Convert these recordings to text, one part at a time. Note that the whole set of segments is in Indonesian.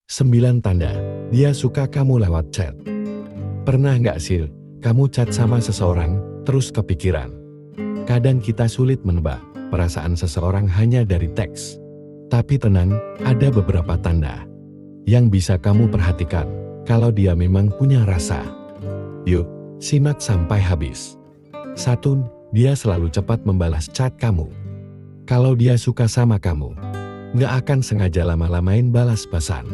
9 tanda, dia suka kamu lewat chat. Pernah nggak sih, kamu chat sama seseorang, terus kepikiran? Kadang kita sulit menebak perasaan seseorang hanya dari teks. Tapi tenang, ada beberapa tanda yang bisa kamu perhatikan kalau dia memang punya rasa. Yuk, simak sampai habis. 1. Dia selalu cepat membalas chat kamu. Kalau dia suka sama kamu, nggak akan sengaja lama-lamain balas pesan.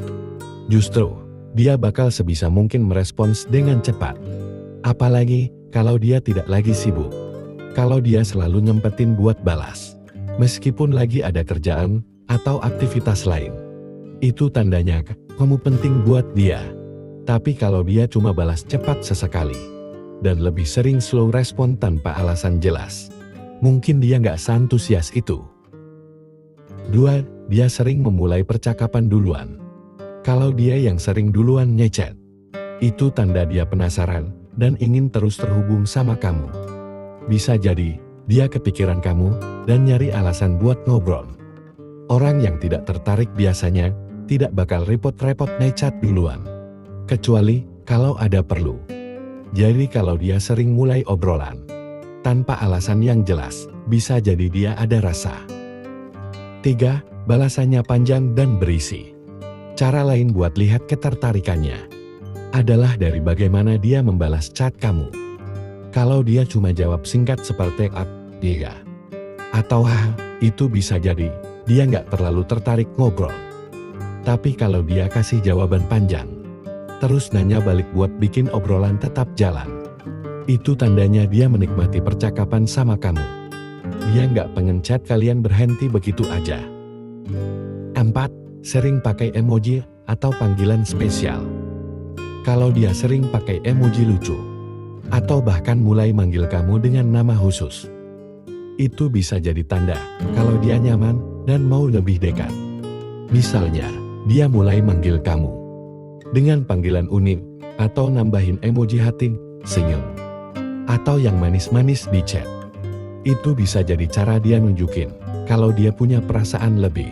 Justru, dia bakal sebisa mungkin merespons dengan cepat. Apalagi, kalau dia tidak lagi sibuk. Kalau dia selalu nyempetin buat balas. Meskipun lagi ada kerjaan, atau aktivitas lain. Itu tandanya, kamu penting buat dia. Tapi kalau dia cuma balas cepat sesekali, dan lebih sering slow respon tanpa alasan jelas, mungkin dia nggak seantusias itu. 2. Dia sering memulai percakapan duluan. Kalau dia yang sering duluan ngechat, itu tanda dia penasaran dan ingin terus terhubung sama kamu. Bisa jadi, dia kepikiran kamu dan nyari alasan buat ngobrol. Orang yang tidak tertarik biasanya tidak bakal repot-repot ngechat duluan. Kecuali kalau ada perlu. Jadi kalau dia sering mulai obrolan tanpa alasan yang jelas, bisa jadi dia ada rasa. 3. Balasannya panjang dan berisi. Cara lain buat lihat ketertarikannya adalah dari bagaimana dia membalas chat kamu. Kalau dia cuma jawab singkat seperti "iya" atau "hah", itu bisa jadi dia nggak terlalu tertarik ngobrol. Tapi kalau dia kasih jawaban panjang, terus nanya balik buat bikin obrolan tetap jalan, itu tandanya dia menikmati percakapan sama kamu. Dia nggak pengen chat kalian berhenti begitu aja. 4. Sering pakai emoji atau panggilan spesial. Kalau dia sering pakai emoji lucu, atau bahkan mulai manggil kamu dengan nama khusus, itu bisa jadi tanda kalau dia nyaman dan mau lebih dekat. Misalnya, dia mulai manggil kamu dengan panggilan unik, atau nambahin emoji hati, senyum, atau yang manis-manis di chat. Itu bisa jadi cara dia nunjukin kalau dia punya perasaan lebih.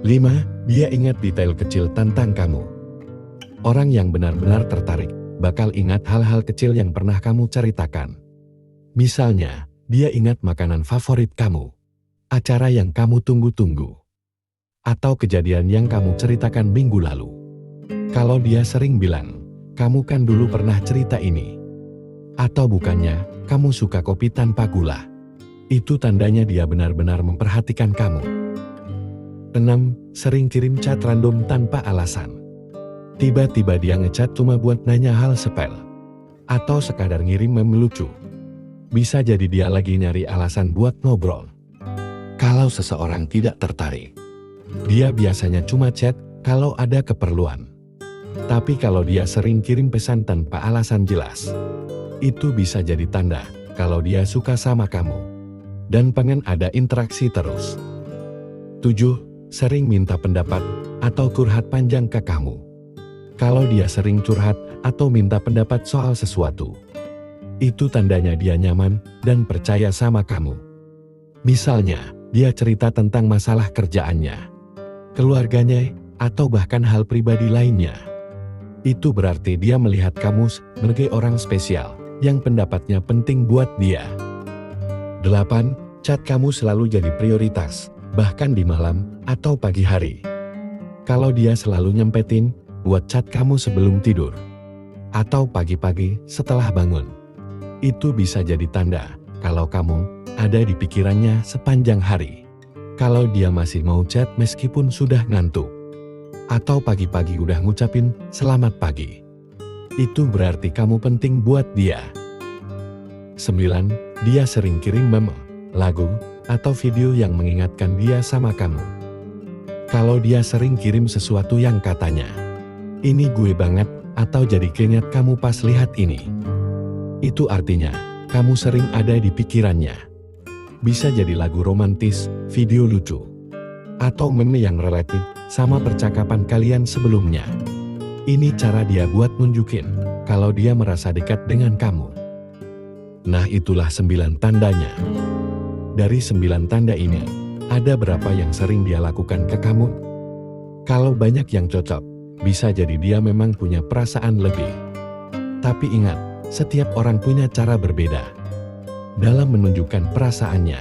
5. Dia ingat detail kecil tentang kamu. Orang yang benar-benar tertarik bakal ingat hal-hal kecil yang pernah kamu ceritakan. Misalnya, dia ingat makanan favorit kamu, acara yang kamu tunggu-tunggu, atau kejadian yang kamu ceritakan minggu lalu. Kalau dia sering bilang, "Kamu kan dulu pernah cerita ini," atau "bukannya kamu suka kopi tanpa gula," itu tandanya dia benar-benar memperhatikan kamu. 6. Sering kirim chat random tanpa alasan. Tiba-tiba dia ngechat cuma buat nanya hal sepele, atau sekadar ngirim meme lucu. Bisa jadi dia lagi nyari alasan buat ngobrol. Kalau seseorang tidak tertarik, dia biasanya cuma chat kalau ada keperluan. Tapi kalau dia sering kirim pesan tanpa alasan jelas, itu bisa jadi tanda kalau dia suka sama kamu dan pengen ada interaksi terus. 7. Sering minta pendapat atau curhat panjang ke kamu. Kalau dia sering curhat atau minta pendapat soal sesuatu, itu tandanya dia nyaman dan percaya sama kamu. Misalnya, dia cerita tentang masalah kerjaannya, keluarganya, atau bahkan hal pribadi lainnya. Itu berarti dia melihat kamu sebagai orang spesial yang pendapatnya penting buat dia. 8. Chat kamu selalu jadi prioritas, bahkan di malam atau pagi hari. Kalau dia selalu nyempetin buat chat kamu sebelum tidur, atau pagi-pagi setelah bangun, itu bisa jadi tanda kalau kamu ada di pikirannya sepanjang hari. Kalau dia masih mau chat meskipun sudah ngantuk, atau pagi-pagi udah ngucapin selamat pagi, itu berarti kamu penting buat dia. 9. Dia sering kirim meme, lagu, atau video yang mengingatkan dia sama kamu. Kalau dia sering kirim sesuatu yang katanya, "Ini gue banget," atau jadi keinget kamu pas lihat ini, itu artinya kamu sering ada di pikirannya. Bisa jadi lagu romantis, video lucu, atau meme yang related sama percakapan kalian sebelumnya. Ini cara dia buat nunjukin kalau dia merasa dekat dengan kamu. Nah, itulah 9 tandanya. Dari 9 tanda ini, ada berapa yang sering dia lakukan ke kamu? Kalau banyak yang cocok, bisa jadi dia memang punya perasaan lebih. Tapi ingat, setiap orang punya cara berbeda dalam menunjukkan perasaannya.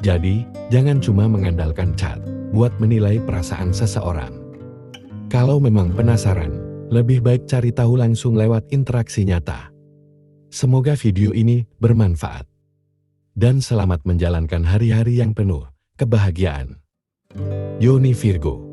Jadi, jangan cuma mengandalkan chat buat menilai perasaan seseorang. Kalau memang penasaran, lebih baik cari tahu langsung lewat interaksi nyata. Semoga video ini bermanfaat. Dan selamat menjalankan hari-hari yang penuh kebahagiaan. Yoni Virgo.